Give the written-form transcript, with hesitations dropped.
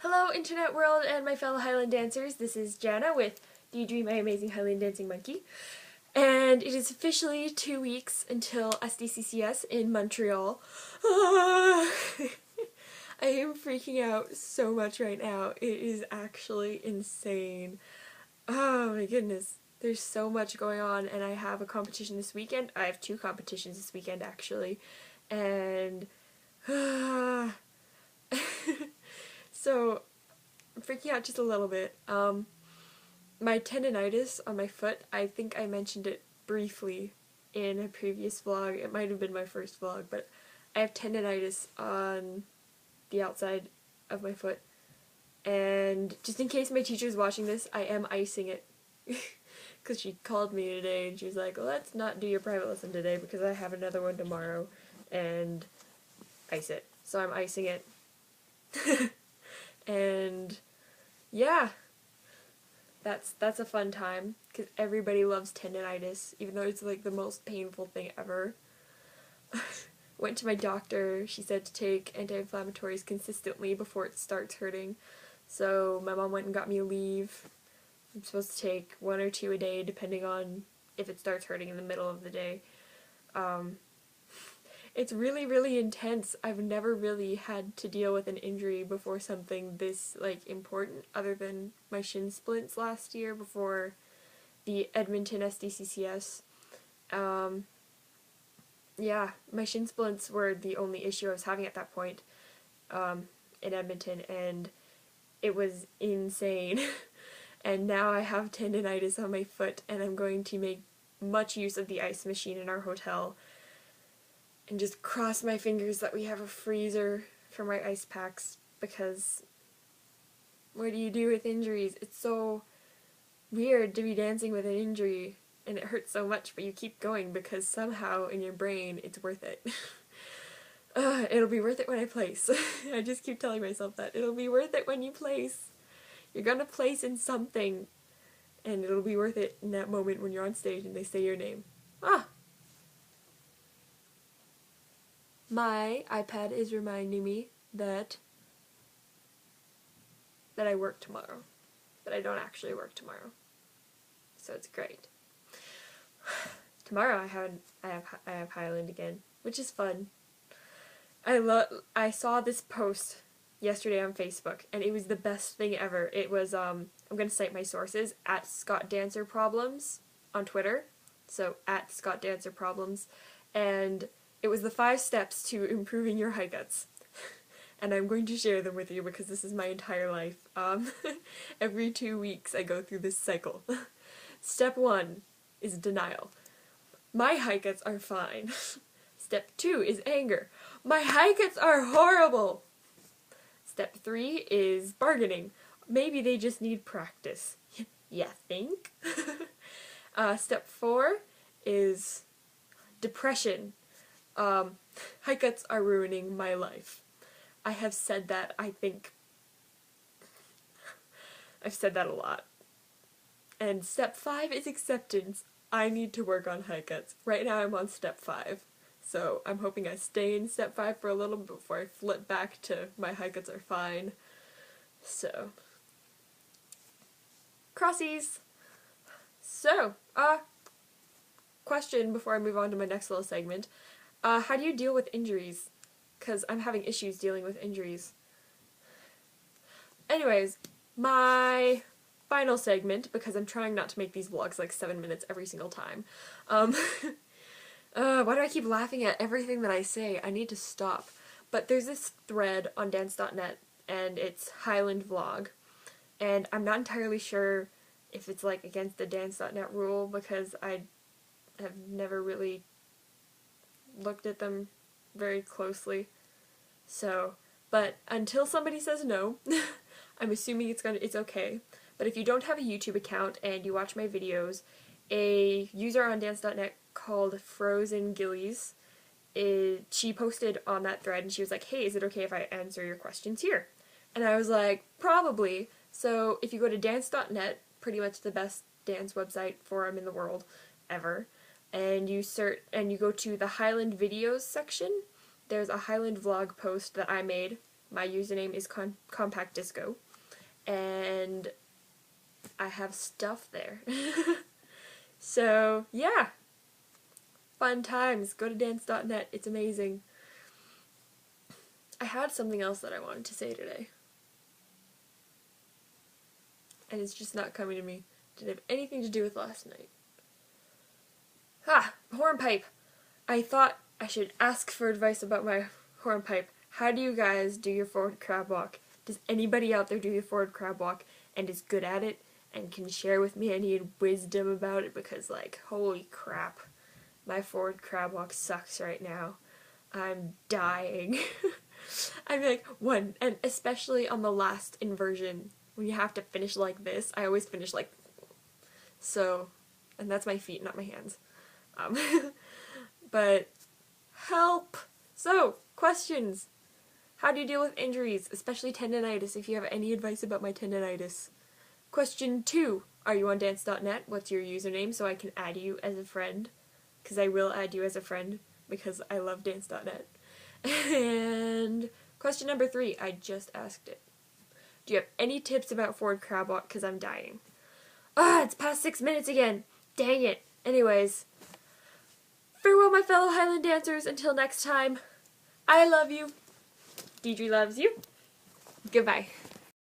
Hello internet world and my fellow Highland dancers, this is Janna with Do You Dream My Amazing Highland Dancing Monkey? And it is officially 2 weeks until SDCCS in Montreal. I am freaking out so much right now. It is actually insane. Oh my goodness. There's so much going on, and I have a competition this weekend. I have 2 competitions this weekend actually. And so I'm freaking out just a little bit. My tendinitis on my foot, I think I mentioned it briefly in a previous vlog. It might have been my first vlog, but I have tendinitis on the outside of my foot. And just in case my teacher's watching this, I am icing it. Because she called me today and she was like, let's not do your private lesson today because I have another one tomorrow. And ice it. So I'm icing it. And yeah, that's a fun time because everybody loves tendinitis, even though it's like the most painful thing ever. Went to my doctor. She said to take anti-inflammatories consistently before it starts hurting. So my mom went and got me a leave. I'm supposed to take 1 or 2 a day depending on if it starts hurting in the middle of the day. It's really, really intense. I've never really had to deal with an injury before something this, important, other than my shin splints last year before the Edmonton SDCCS. Yeah, my shin splints were the only issue I was having at that point, in Edmonton, and it was insane. And now I have tendinitis on my foot, and I'm going to make much use of the ice machine in our hotel. And just cross my fingers that we have a freezer for my ice packs, because what do you do with injuries? It's so weird to be dancing with an injury and it hurts so much, but you keep going because somehow in your brain it's worth it. It'll be worth it when I place. I just keep telling myself that. It'll be worth it when you place. You're gonna place in something and it'll be worth it in that moment when you're on stage and they say your name. My iPad is reminding me that I work tomorrow, but I don't actually work tomorrow, so it's great. Tomorrow I have Highland again, which is fun. I saw this post yesterday on Facebook, and it was the best thing ever. It was I'm gonna cite my sources at Scott Dancer Problems on Twitter, so at Scott Dancer Problems, and it was the 5 steps to improving your high guts. And I'm going to share them with you because this is my entire life. Every 2 weeks I go through this cycle. Step 1 is denial. My high guts are fine. Step 2 is anger. My high guts are horrible. Step 3 is bargaining. Maybe they just need practice. You think? Step 4 is depression. High guts are ruining my life. I have said that, I think, I've said that a lot. And step 5 is acceptance. I need to work on high guts. Right now I'm on step 5. So I'm hoping I stay in step 5 for a little bit before I flip back to my high guts are fine. So, crossies! So, question before I move on to my next little segment. How do you deal with injuries? Because I'm having issues dealing with injuries. Anyways, my final segment, because I'm trying not to make these vlogs like 7 minutes every single time. Why do I keep laughing at everything that I say? I need to stop. But there's this thread on dance.net, and it's Highland Vlog. And I'm not entirely sure if it's like against the dance.net rule, because I have never really looked at them very closely. So, but until somebody says no, I'm assuming it's okay. But if you don't have a YouTube account and you watch my videos, a user on dance.net called Frozen Gillies, she posted on that thread and she was like, hey, is it okay if I answer your questions here? And I was like, probably. So if you go to dance.net, pretty much the best dance website forum in the world ever, and you go to the Highland videos section, there's a Highland vlog post that I made My username is Compact Disco, and I have stuff there. So, yeah. Fun times. Go to dance.net. It's amazing. I had something else that I wanted to say today. And it's just not coming to me. Did it have anything to do with last night? Hornpipe. I thought I should ask for advice about my hornpipe. How do you guys do your forward crab walk? Does anybody out there do your forward crab walk and is good at it and can share with me any wisdom about it? Because, like, holy crap, my forward crab walk sucks right now. I'm dying. I'm like, and especially on the last inversion, when you have to finish like this, I always finish like, so, and that's my feet, not my hands. But, help! So, questions. How do you deal with injuries, especially tendinitis, if you have any advice about my tendinitis? Question 2. Are you on dance.net? What's your username so I can add you as a friend? Because I will add you as a friend, because I love dance.net. And question number 3. I just asked it. Do you have any tips about forward crab walk? Because I'm dying. It's past 6 minutes again. Dang it. Anyways. Farewell, my fellow Highland dancers. Until next time. I love you. Deidre loves you. Goodbye.